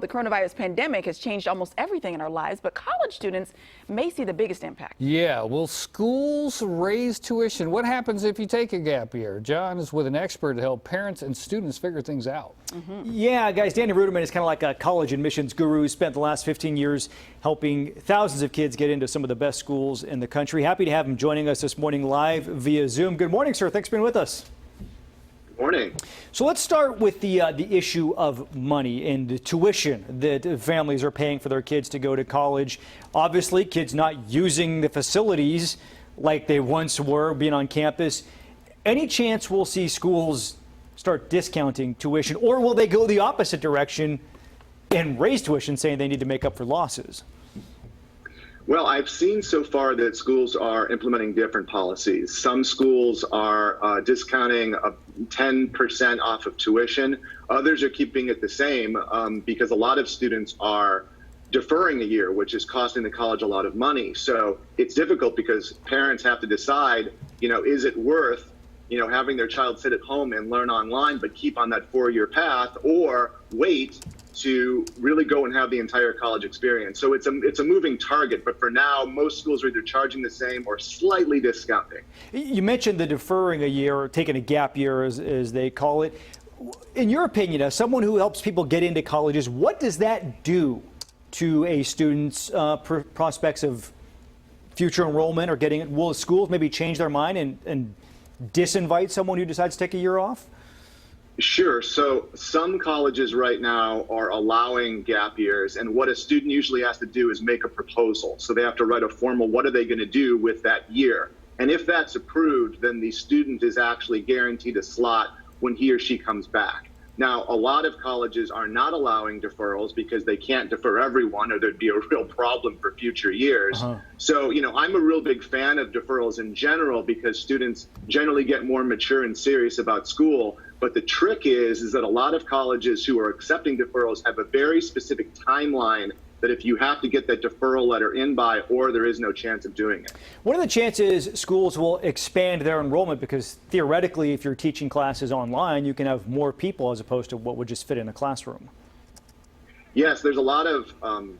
The coronavirus pandemic has changed almost everything in our lives, but college students may see the biggest impact. Yeah, will schools raise tuition? What happens if you take a gap year? John is with an expert to help parents and students figure things out. Yeah, guys, Danny Ruderman is kind of like a college admissions guru. He spent the last 15 years helping thousands of kids get into some of the best schools in the country. Happy to have him joining us this morning live via Zoom. Good morning, sir. Thanks for being with us. Morning. So let's start with the issue of money and the tuition that families are paying for their kids to go to college. Obviously, kids not using the facilities like they once were, being on campus. Any chance we'll see schools start discounting tuition, or will they go the opposite direction and raise tuition, saying they need to make up for losses? Well, I've seen so far that schools are implementing different policies. Some schools are discounting 10% off of tuition. Others are keeping it the same because a lot of students are deferring a year, which is costing the college a lot of money. So it's difficult because parents have to decide, is it worth, having their child sit at home and learn online, but keep on that 4-year path, or wait to really go and have the entire college experience. So it's a moving target, but for now, most schools are either charging the same or slightly discounting. You mentioned the deferring a year, or taking a gap year as they call it. In your opinion, as someone who helps people get into colleges, what does that do to a student's prospects of future enrollment or getting it? Will schools maybe change their mind and disinvite someone who decides to take a year off? Sure. So some colleges right now are allowing gap years, and what a student usually has to do is make a proposal. So they have to write a formal, what are they going to do with that year? And if that's approved, then the student is actually guaranteed a slot when he or she comes back. Now, a lot of colleges are not allowing deferrals because they can't defer everyone, or there'd be a real problem for future years. So, I'm a real big fan of deferrals in general because students generally get more mature and serious about school. But the trick is that a lot of colleges who are accepting deferrals have a very specific timeline that if you have to get that deferral letter in by, or there is no chance of doing it. What are the chances schools will expand their enrollment? Because theoretically, if you're teaching classes online, you can have more people as opposed to what would just fit in a classroom. Yes, there's a lot of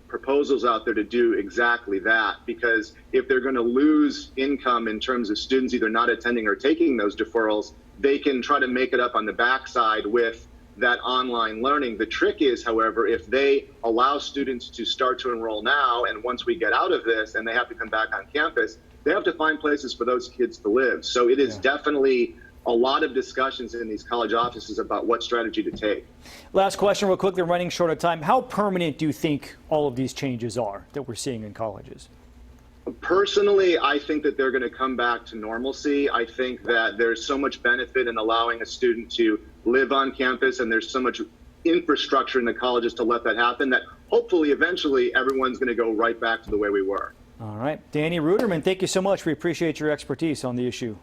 proposals out there to do exactly that, because if they're going to lose income in terms of students either not attending or taking those deferrals, they can try to make it up on the backside with that online learning. The trick is, however, if they allow students to start to enroll now, and once we get out of this and they have to come back on campus, they have to find places for those kids to live. So it is definitely a lot of discussions in these college offices about what strategy to take. Last question real quickly, running short of time. How permanent do you think all of these changes are that we're seeing in colleges? Personally, I think that they're going to come back to normalcy. I think that there's so much benefit in allowing a student to live on campus, and there's so much infrastructure in the colleges to let that happen, that hopefully eventually everyone's going to go right back to the way we were. All right. Danny Ruderman, thank you so much. We appreciate your expertise on the issue.